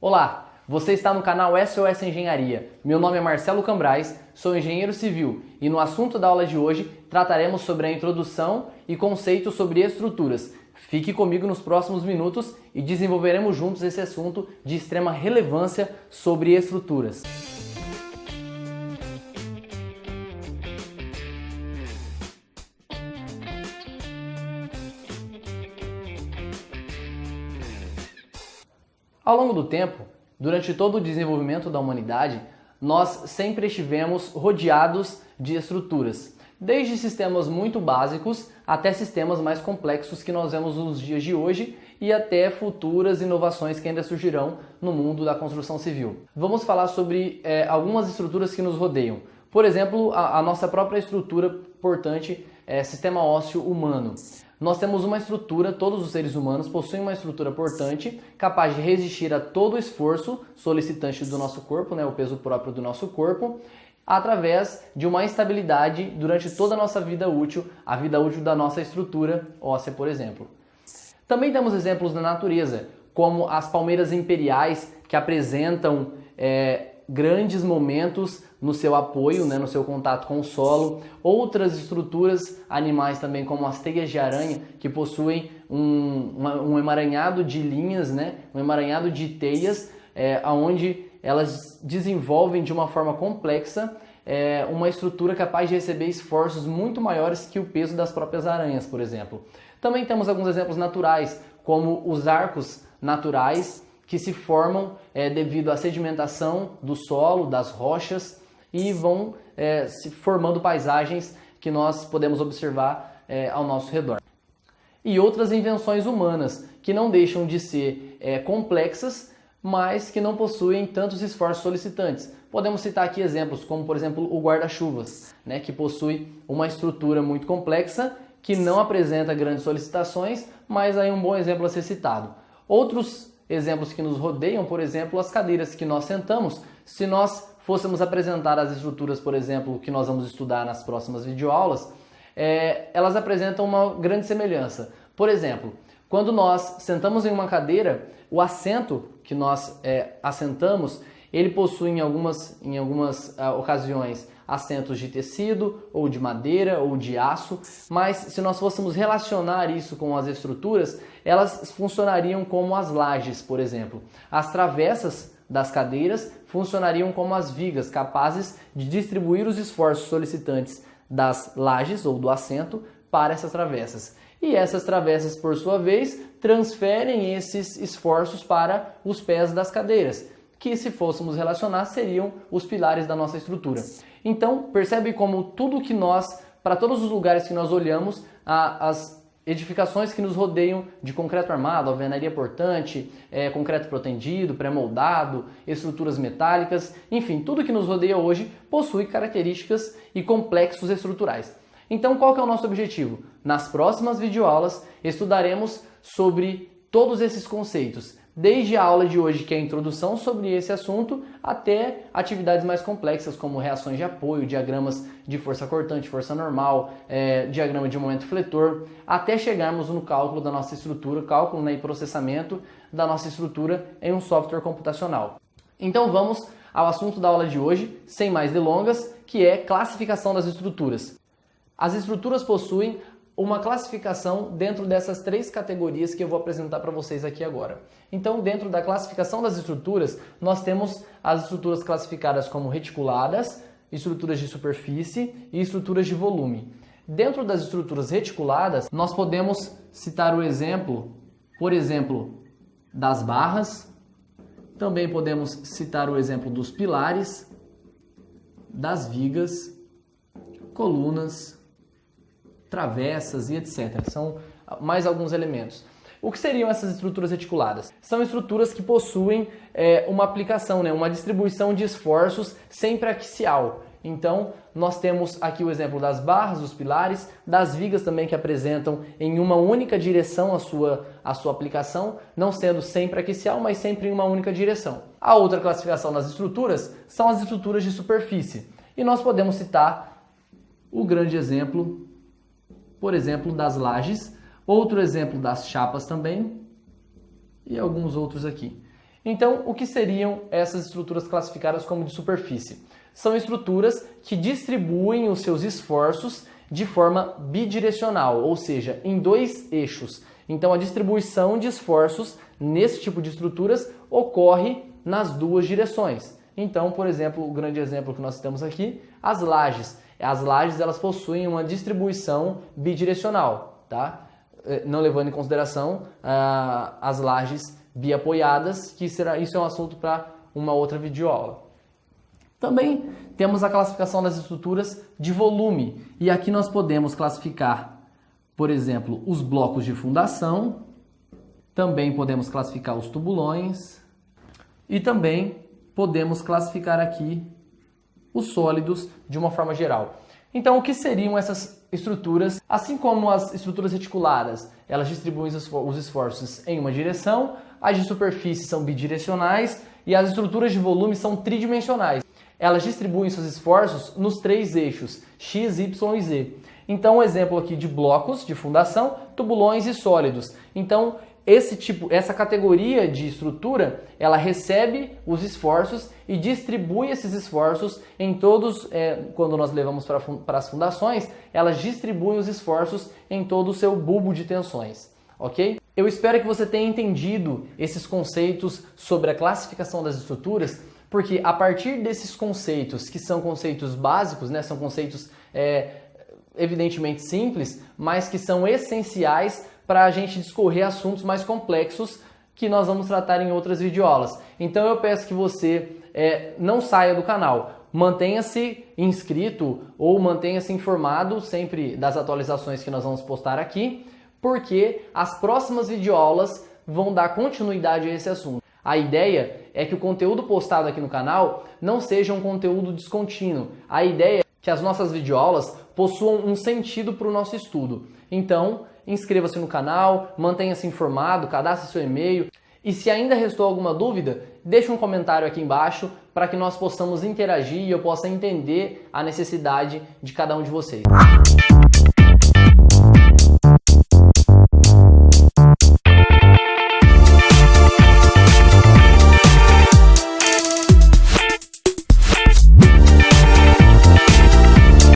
Olá, você está no canal SOS Engenharia. Meu nome é Marcelo Cambrais, sou engenheiro civil e no assunto da aula de hoje trataremos sobre a introdução e conceitos sobre estruturas. Fique comigo nos próximos minutos e desenvolveremos juntos esse assunto de extrema relevância sobre estruturas. Ao longo do tempo, durante todo o desenvolvimento da humanidade, nós sempre estivemos rodeados de estruturas, desde sistemas muito básicos até sistemas mais complexos que nós vemos nos dias de hoje e até futuras inovações que ainda surgirão no mundo da construção civil. Vamos falar sobre algumas estruturas que nos rodeiam. Por exemplo, a nossa própria estrutura portante sistema ósseo humano. Nós temos uma estrutura, todos os seres humanos possuem uma estrutura portante capaz de resistir a todo o esforço solicitante do nosso corpo, o peso próprio do nosso corpo, através de uma estabilidade durante toda a nossa vida útil, a vida útil da nossa estrutura óssea, por exemplo. Também temos exemplos na natureza, como as palmeiras imperiais, que apresentam grandes momentos no seu apoio, no seu contato com o solo. Outras estruturas animais também, como as teias de aranha, que possuem um emaranhado de linhas, um emaranhado de teias, onde elas desenvolvem de uma forma complexa uma estrutura capaz de receber esforços muito maiores que o peso das próprias aranhas, por exemplo. Também temos alguns exemplos naturais, como os arcos naturais, que se formam devido à sedimentação do solo, das rochas, e vão se formando paisagens que nós podemos observar ao nosso redor. E outras invenções humanas, que não deixam de ser complexas, mas que não possuem tantos esforços solicitantes. Podemos citar aqui exemplos como, por exemplo, o guarda-chuvas, que possui uma estrutura muito complexa, que não apresenta grandes solicitações, mas aí um bom exemplo a ser citado. Outros exemplos que nos rodeiam, por exemplo, as cadeiras que nós sentamos. Se nós fôssemos apresentar as estruturas, por exemplo, que nós vamos estudar nas próximas videoaulas, elas apresentam uma grande semelhança. Por exemplo, quando nós sentamos em uma cadeira, o assento que nós assentamos, ele possui em algumas ocasiões assentos de tecido, ou de madeira, ou de aço, mas se nós fôssemos relacionar isso com as estruturas, elas funcionariam como as lajes, por exemplo. As travessas das cadeiras funcionariam como as vigas, capazes de distribuir os esforços solicitantes das lajes, ou do assento, para essas travessas. E essas travessas, por sua vez, transferem esses esforços para os pés das cadeiras, que, se fôssemos relacionar, seriam os pilares da nossa estrutura. Então, percebe como tudo que nós, para todos os lugares que nós olhamos, as edificações que nos rodeiam de concreto armado, alvenaria portante, concreto protendido, pré-moldado, estruturas metálicas, enfim, tudo que nos rodeia hoje possui características e complexos estruturais. Então, qual que é o nosso objetivo? Nas próximas videoaulas, estudaremos sobre todos esses conceitos, desde a aula de hoje, que é a introdução sobre esse assunto, até atividades mais complexas, como reações de apoio, diagramas de força cortante, força normal, diagrama de momento fletor, até chegarmos no cálculo da nossa estrutura, cálculo e processamento da nossa estrutura em um software computacional. Então vamos ao assunto da aula de hoje, sem mais delongas, que é classificação das estruturas. As estruturas possuem uma classificação dentro dessas três categorias que eu vou apresentar para vocês aqui agora. Então, dentro da classificação das estruturas, nós temos as estruturas classificadas como reticuladas, estruturas de superfície e estruturas de volume. Dentro das estruturas reticuladas, nós podemos citar o exemplo, por exemplo, das barras, também podemos citar o exemplo dos pilares, das vigas, colunas, travessas e etc. São mais alguns elementos. O que seriam essas estruturas reticuladas? São estruturas que possuem uma aplicação, uma distribuição de esforços sempre axial. Então, nós temos aqui o exemplo das barras, dos pilares, das vigas também, que apresentam em uma única direção a sua aplicação, não sendo sempre axial, mas sempre em uma única direção. A outra classificação das estruturas são as estruturas de superfície. E nós podemos citar o grande exemplo, por exemplo, das lajes, outro exemplo das chapas também, e alguns outros aqui. Então, o que seriam essas estruturas classificadas como de superfície? São estruturas que distribuem os seus esforços de forma bidirecional, ou seja, em dois eixos. Então, a distribuição de esforços nesse tipo de estruturas ocorre nas duas direções. Então, por exemplo, o grande exemplo que nós temos aqui, as lajes. As lajes, elas possuem uma distribuição bidirecional, tá? Não levando em consideração as lajes biapoiadas, que isso é um assunto para uma outra videoaula. Também temos a classificação das estruturas de volume, e aqui nós podemos classificar, por exemplo, os blocos de fundação, também podemos classificar os tubulões e também podemos classificar aqui os sólidos de uma forma geral. Então, o que seriam essas estruturas? Assim como as estruturas reticuladas, elas distribuem os esforços em uma direção, as de superfície são bidirecionais e as estruturas de volume são tridimensionais. Elas distribuem seus esforços nos três eixos, x, y e z. Então, um exemplo aqui de blocos de fundação, tubulões e sólidos. Então, essa categoria de estrutura, ela recebe os esforços e distribui esses esforços em todos, quando nós levamos para as fundações, elas distribuem os esforços em todo o seu bulbo de tensões, ok? Eu espero que você tenha entendido esses conceitos sobre a classificação das estruturas, porque a partir desses conceitos, que são conceitos básicos, né, são conceitos evidentemente simples, mas que são essenciais para a gente discorrer assuntos mais complexos que nós vamos tratar em outras videoaulas. Então eu peço que você não saia do canal, mantenha-se inscrito ou mantenha-se informado sempre das atualizações que nós vamos postar aqui, porque as próximas videoaulas vão dar continuidade a esse assunto. A ideia é que o conteúdo postado aqui no canal não seja um conteúdo descontínuo. A ideia é que as nossas videoaulas possuam um sentido para o nosso estudo. Então, inscreva-se no canal, mantenha-se informado, cadastre seu e-mail. E se ainda restou alguma dúvida, deixe um comentário aqui embaixo para que nós possamos interagir e eu possa entender a necessidade de cada um de vocês.